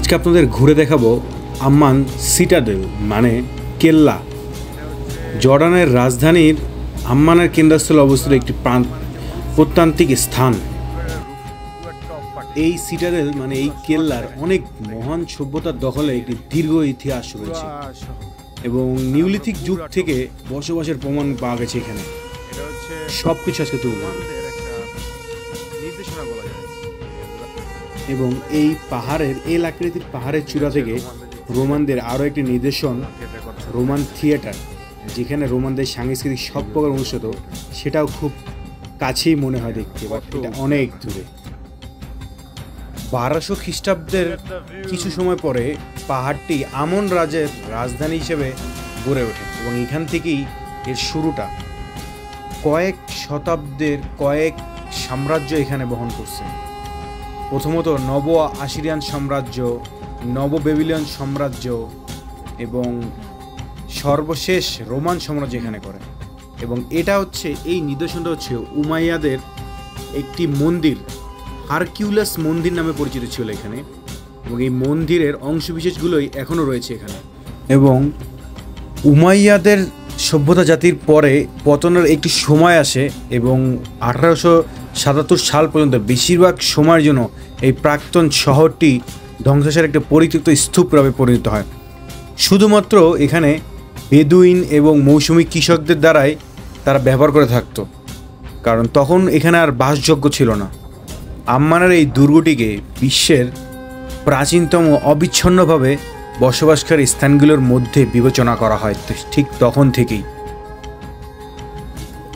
আজকে আপনাদের ঘুরে দেখাবো আম্মান সিটাডেল মানে কেল্লা। জর্ডানের রাজধানীর আম্মানের কেন্দ্রস্থলে অবস্থিত একটি প্রত্যান্তিক স্থান। এই সিটাডেল মানে এই কেল্লার অনেক মহান সভ্যতার দখলে একটি দীর্ঘ ইতিহাস রয়েছে এবং নিওলিথিক যুগ থেকে বসবাসের প্রমাণ পাওয়া গেছে এখানে। সব কিছু আজকে তুলে ধরবো এবং এই পাহাড়ের এল আকৃতির পাহাড়ের চূড়া থেকে রোমানদের আরও একটি নিদর্শন, রোমান থিয়েটার, যেখানে রোমানদের সাংস্কৃতিক সব প্রকার অনুষ্ঠিত, সেটাও খুব কাছেই মনে হয় দেখতে, বাট এটা অনেক দূরে। 1200 খ্রিস্টাব্দের কিছু সময় পরে পাহাড়টি আমন রাজের রাজধানী হিসেবে গড়ে ওঠে এবং এখান থেকেই এর শুরুটা। কয়েক শতাব্দের কয়েক সাম্রাজ্য এখানে বহন করছে। প্রথমত নব আসিরিয়ান সাম্রাজ্য, নব বেবিলিয়ন সাম্রাজ্য এবং সর্বশেষ রোমান সাম্রাজ্য এখানে করে। এবং এটা হচ্ছে, এই নিদর্শনটা হচ্ছে উমাইয়াদের একটি মন্দির, হারকিউলাস মন্দির নামে পরিচিত ছিল এখানে, এবং এই মন্দিরের অংশবিশেষগুলোই এখনও রয়েছে এখানে। এবং উমাইয়াদের সভ্যতা জাতির পরে পতনের একটি সময় আসে এবং 1877 সাল পর্যন্ত বেশিরভাগ সময়ের জন্য এই প্রাক্তন শহরটি ধ্বংসাবশেষের একটা পরিত্যক্ত স্তূপভাবে পরিণত হয়। শুধুমাত্র এখানে বেদুইন এবং মৌসুমী কৃষকদের দ্বারাই তারা ব্যবহার করে থাকতো, কারণ তখন এখানে আর বাসযোগ্য ছিল না। আম্মানের এই দুর্গটিকে বিশ্বের প্রাচীনতম অবিচ্ছিন্নভাবে বসবাসকারী স্থানগুলোর মধ্যে বিবেচনা করা হয় ঠিক তখন থেকেই।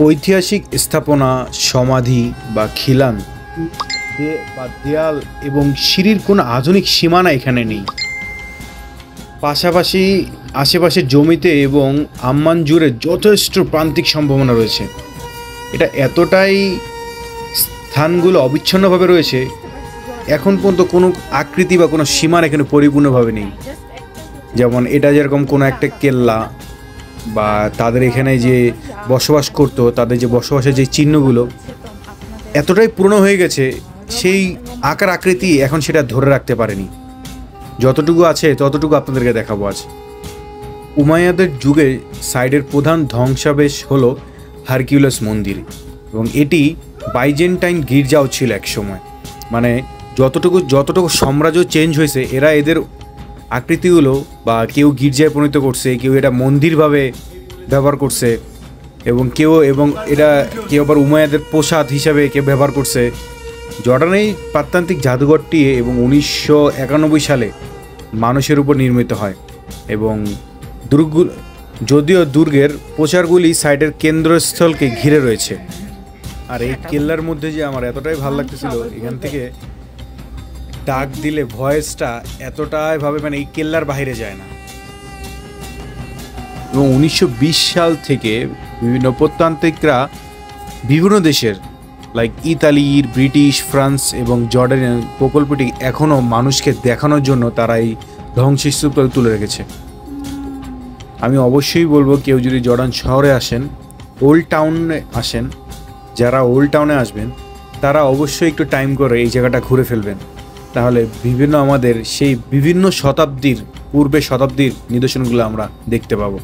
ঐতিহাসিক স্থাপনা, সমাধি বা খিলান বা দেয়াল এবং সিঁড়ির কোনো আধুনিক সীমানা এখানে নেই। পাশাপাশি আশেপাশের জমিতে এবং আম্মান জুড়ে যথেষ্ট প্রান্তিক সম্ভাবনা রয়েছে। এটা এতটাই স্থানগুলো অবিচ্ছিন্নভাবে রয়েছে, এখন পর্যন্ত কোনো আকৃতি বা কোনো সীমানা এখানে পরিপূর্ণভাবে নেই। যেমন এটা যেরকম কোনো একটা কেল্লা বা তাদের এখানে যে বসবাস করতো, তাদের যে বসবাসের যে চিহ্নগুলো এতটাই পুরনো হয়ে গেছে, সেই আকার আকৃতি এখন সেটা ধরে রাখতে পারেনি। যতটুকু আছে ততটুকু আপনাদেরকে দেখাবো আজ। উমাইয়াদের যুগে সাইডের প্রধান ধ্বংসাবশেষ হলো হারকিউলাস মন্দির, এবং এটি বাইজেন্টাইন গির্জাও ছিল এক সময়। মানে যতটুকু সাম্রাজ্য চেঞ্জ হয়েছে, এরা এদের আকৃতিগুলো বা কেউ গির্জায় পরিণত করছে, কেউ এটা মন্দিরভাবে ব্যবহার করছে, এবং কেউ আবার উমাইয়াদের প্রসাদ হিসাবে কেউ ব্যবহার করছে। জর্ডানের প্রাত্যন্তিক জাদুঘরটি এবং 1991 সালে মানুষের উপর নির্মিত হয় এবং যদিও দুর্গের প্রচারগুলি সাইটের কেন্দ্রস্থলকে ঘিরে রয়েছে। আর এই কেল্লার মধ্যে যে আমার এতটাই ভালো লাগতেছিল, এখান থেকে ডাক দিলে ভয়েসটা এতটাই ভাবে মানে এই কেল্লার বাইরে যায় না। এবং 1920 সাল থেকে বিভিন্ন প্রত্যান্তিকরা বিভিন্ন দেশের লাইক ইতালির, ব্রিটিশ, ফ্রান্স এবং জর্ডানের প্রকল্পটি এখনও মানুষকে দেখানোর জন্য তারা এই ধ্বংসস্তূপটা তুলে রেখেছে। আমি অবশ্যই বলবো, কেউ যদি জর্ডান শহরে আসেন, ওল্ড টাউনে আসেন, যারা ওল্ড টাউনে আসবেন তারা অবশ্যই একটু টাইম করে এই জায়গাটা ঘুরে ফেলবেন, তাহলে আমাদের সেই বিভিন্ন শতাব্দীর নিদর্শনগুলো আমরা দেখতে পাবো।